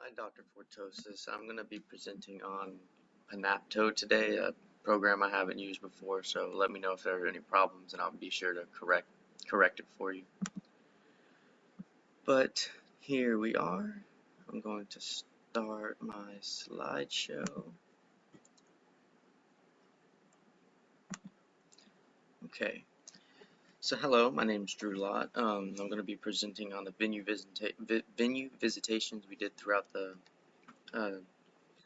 Hi, Dr. Fortosis. I'm going to be presenting on Panapto today, a program I haven't used before, so let me know if there are any problems and I'll be sure to correct it for you. But here we are. I'm going to start my slideshow. Okay. So hello, my name is Drew Lott. I'm going to be presenting on the venue visitations we did throughout the uh,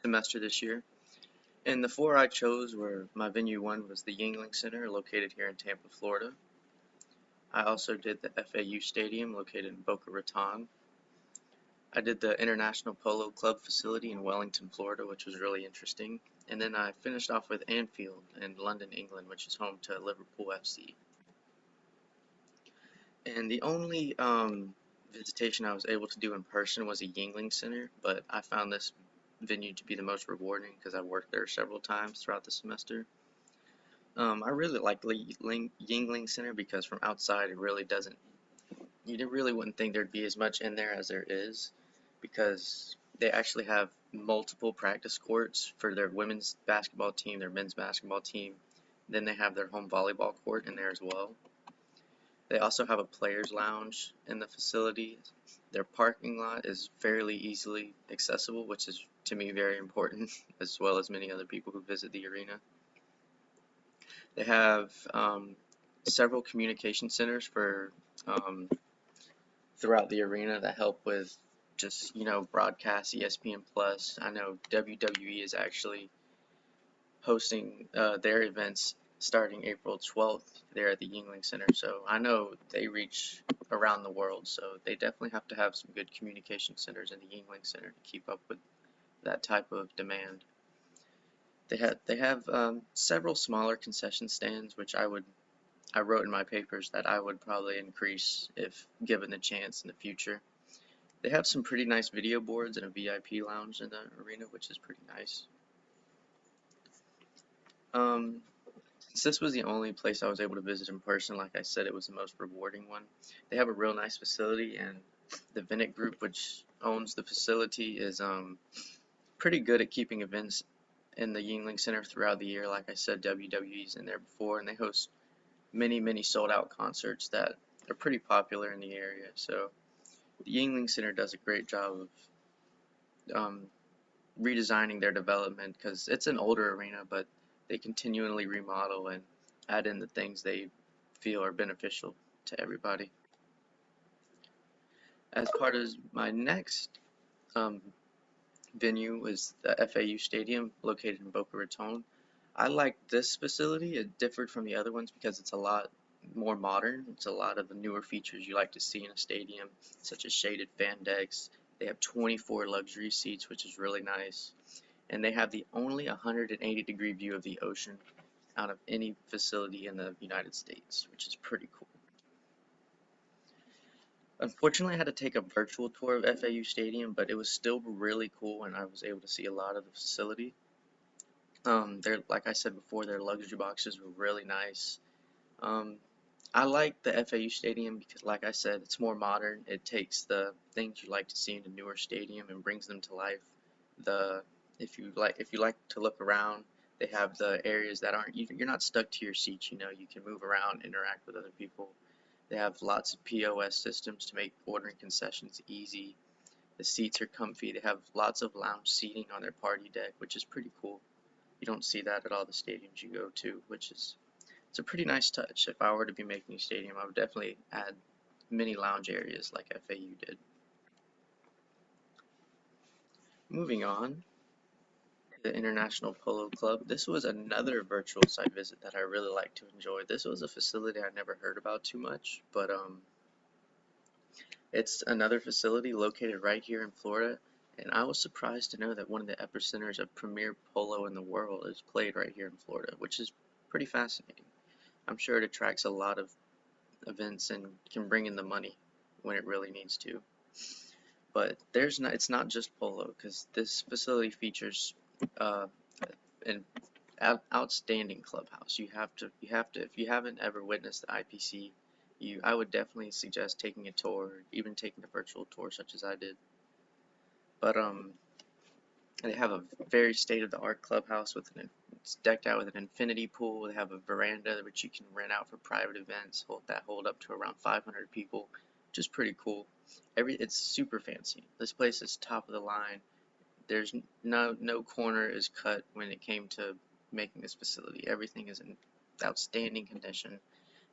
semester this year. And the four I chose were, my venue one was the Yuengling Center, located here in Tampa, Florida. I also did the FAU Stadium, located in Boca Raton. I did the International Polo Club facility in Wellington, Florida, which was really interesting. And then I finished off with Anfield in London, England, which is home to Liverpool FC. And the only visitation I was able to do in person was a Yuengling Center, but I found this venue to be the most rewarding because I worked there several times throughout the semester. I really like Yuengling Center because from outside it really doesn't, you really wouldn't think there'd be as much in there as there is, because they actually have multiple practice courts for their women's basketball team, their men's basketball team. Then they have their home volleyball court in there as well. They also have a players lounge in the facility. Their parking lot is fairly easily accessible, which is to me very important, as well as many other people who visit the arena. They have several communication centers for throughout the arena that help with just, broadcast, ESPN Plus. I know WWE is actually hosting their events starting April 12th there at the Yuengling Center, so I know they reach around the world, so they definitely have to have some good communication centers in the Yuengling Center to keep up with that type of demand. They have several smaller concession stands, which I wrote in my papers that I would probably increase if given the chance in the future. They have some pretty nice video boards and a VIP lounge in the arena, which is pretty nice. Since this was the only place I was able to visit in person, like I said, it was the most rewarding one. They have a real nice facility, and the Vinet Group, which owns the facility, is pretty good at keeping events in the Yuengling Center throughout the year. Like I said, WWE's in there before, and they host many sold-out concerts that are pretty popular in the area. So the Yuengling Center does a great job of redesigning their development, because it's an older arena, but they continually remodel and add in the things they feel are beneficial to everybody. As part of my next um, venue is the FAU Stadium, located in Boca Raton. I like this facility. It differed from the other ones because it's a lot more modern. It's a lot of the newer features you like to see in a stadium, such as shaded fan decks. They have 24 luxury seats, which is really nice. And they have the only 180-degree view of the ocean out of any facility in the United States, which is pretty cool. Unfortunately, I had to take a virtual tour of FAU Stadium, but it was still really cool, and I was able to see a lot of the facility. Like I said before, their luxury boxes were really nice. Um, I like the FAU Stadium because, like I said, it's more modern. It takes the things you like to see in a newer stadium and brings them to life. If you like to look around, they have the areas that aren't, you're not stuck to your seats. You can move around, interact with other people. They have lots of POS systems to make ordering concessions easy. The seats are comfy. They have lots of lounge seating on their party deck, which is pretty cool. You don't see that at all the stadiums you go to, which is it's a pretty nice touch. If I were to be making a stadium, I would definitely add many lounge areas like FAU did. Moving on to the International Polo Club. This was another virtual site visit that I really like to enjoy. This was a facility I never heard about too much, but it's another facility located right here in Florida, and I was surprised to know that one of the epicenters of premier polo in the world is played right here in Florida, which is pretty fascinating. I'm sure it attracts a lot of events and can bring in the money when it really needs to. But it's not just polo, because this facility features uh, an outstanding clubhouse. You have to, if you haven't ever witnessed the IPC, I would definitely suggest taking a tour, even taking a virtual tour such as I did. But they have a very state-of-the-art clubhouse it's decked out with an infinity pool. They have a veranda which you can rent out for private events, hold up to around 500 people, which is pretty cool. It's super fancy. This place is top of the line. There's no corner is cut when it came to making this facility. Everything is in outstanding condition.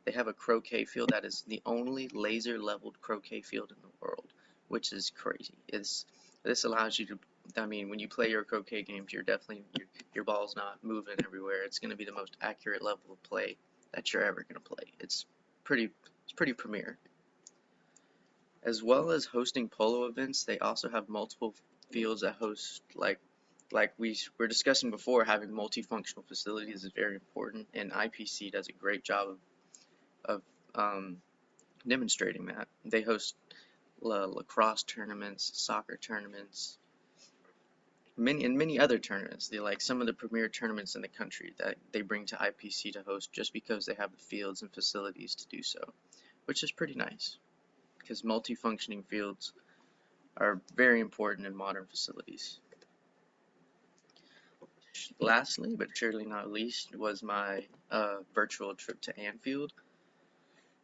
They have a croquet field that is the only laser leveled croquet field in the world, which is crazy. This allows you to, I mean, when you play your croquet games, your ball's not moving everywhere. It's going to be the most accurate level of play that you're ever going to play. It's pretty premier. As well as hosting polo events, they also have multiple fields that host like we were discussing before. Having multifunctional facilities is very important, and IPC does a great job of demonstrating that. They host lacrosse tournaments, soccer tournaments, many other tournaments. They like some of the premier tournaments in the country that they bring to IPC to host just because they have the fields and facilities to do so, which is pretty nice because multifunctioning fields are very important in modern facilities. Lastly, but surely not least, was my virtual trip to Anfield,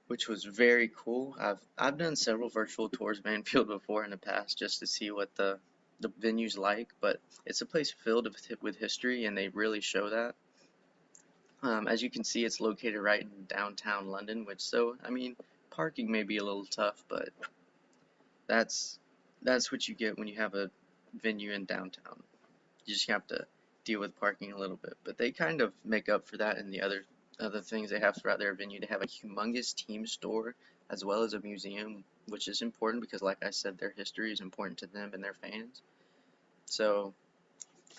which was very cool. I've done several virtual tours of Anfield before in the past just to see what the venue's like, but it's a place filled with history, and they really show that. As you can see, it's located right in downtown London, I mean, parking may be a little tough, but that's that's what you get when you have a venue in downtown. You just have to deal with parking a little bit, but they kind of make up for that in the other things they have throughout their venue. They have a humongous team store as well as a museum, which is important because, like I said, their history is important to them and their fans. So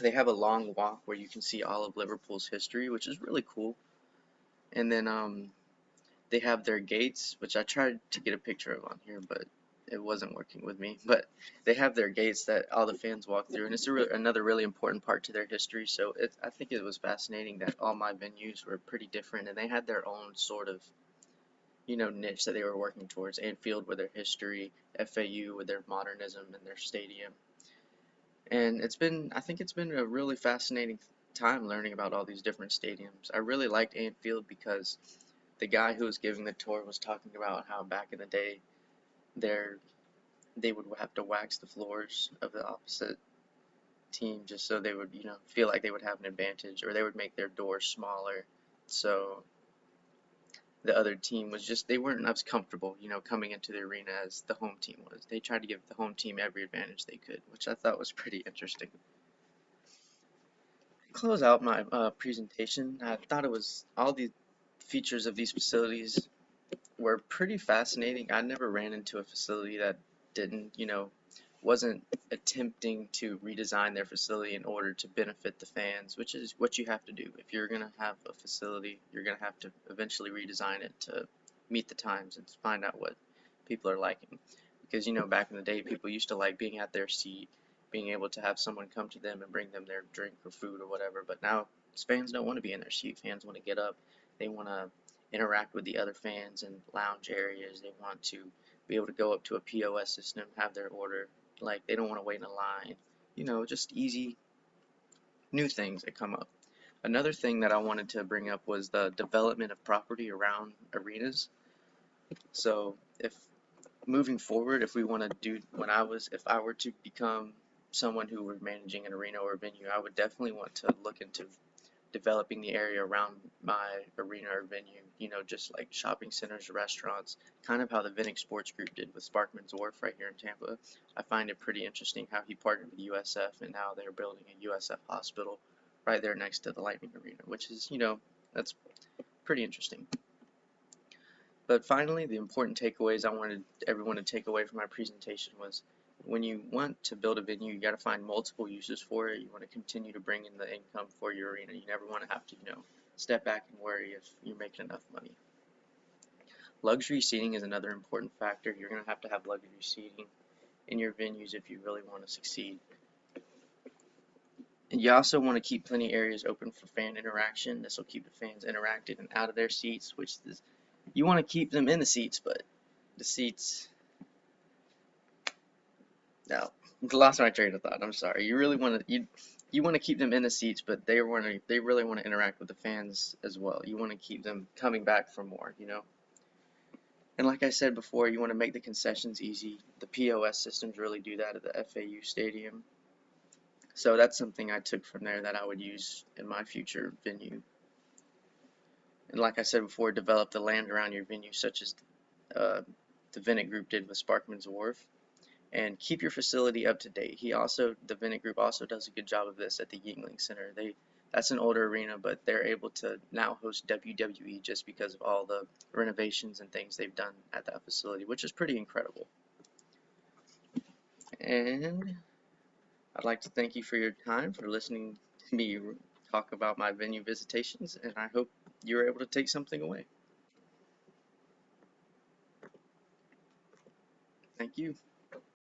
they have a long walk where you can see all of Liverpool's history, which is really cool. And then they have their gates, which I tried to get a picture of on here, but it wasn't working with me. But they have their gates that all the fans walk through, and it's another really important part to their history. So I think it was fascinating that all my venues were pretty different, and they had their own sort of niche that they were working towards. Anfield with their history, FAU with their modernism and their stadium. And I think it's been a really fascinating time learning about all these different stadiums. I really liked Anfield because the guy who was giving the tour was talking about how back in the day there they would have to wax the floors of the opposite team just so they would, feel like they would have an advantage, or they would make their doors smaller so the other team they weren't as comfortable, coming into the arena as the home team was. They tried to give the home team every advantage they could, which I thought was pretty interesting. To close out my presentation, I thought it was all the features of these facilities were pretty fascinating. I never ran into a facility that didn't, wasn't attempting to redesign their facility in order to benefit the fans, which is what you have to do. If you're going to have a facility, you're going to have to eventually redesign it to meet the times and find out what people are liking. Because, back in the day, people used to like being at their seat, being able to have someone come to them and bring them their drink or food or whatever. But now fans don't want to be in their seat. Fans want to get up. They want to interact with the other fans in lounge areas. They want to be able to go up to a POS system, have their order. Like, they don't want to wait in a line. Just easy new things that come up. Another thing that I wanted to bring up was the development of property around arenas. So if moving forward, if we want to do, if I were to become someone who were managing an arena or a venue, I would definitely want to look into developing the area around my arena or venue, just like shopping centers, restaurants, kind of how the Vinnick Sports Group did with Sparkman's Wharf right here in Tampa. I find it pretty interesting how he partnered with USF and now they're building a USF hospital right there next to the Lightning Arena, which is, that's pretty interesting. But finally, the important takeaways I wanted everyone to take away from my presentation was when you want to build a venue, you got to find multiple uses for it. You want to continue to bring in the income for your arena. You never want to have to, step back and worry if you're making enough money. Luxury seating is another important factor. You're going to have luxury seating in your venues if you really want to succeed. And you also want to keep plenty of areas open for fan interaction. This will keep the fans interacted and out of their seats, you want to keep them in the seats, but the seats No, lost my train of thought. I'm sorry. You really want to you want to keep them in the seats, but they really want to interact with the fans as well. You want to keep them coming back for more, you know. And like I said before, you want to make the concessions easy. The POS systems really do that at the FAU stadium. So that's something I took from there that I would use in my future venue. And like I said before, develop the land around your venue, such as uh, the Venick Group did with Sparkman's Wharf, and keep your facility up to date. The Venick Group also does a good job of this at the Yingling Center. That's an older arena, but they're able to now host WWE just because of all the renovations and things they've done at that facility, which is pretty incredible. And I'd like to thank you for your time, for listening to me talk about my venue visitations, and I hope you were able to take something away. Thank you.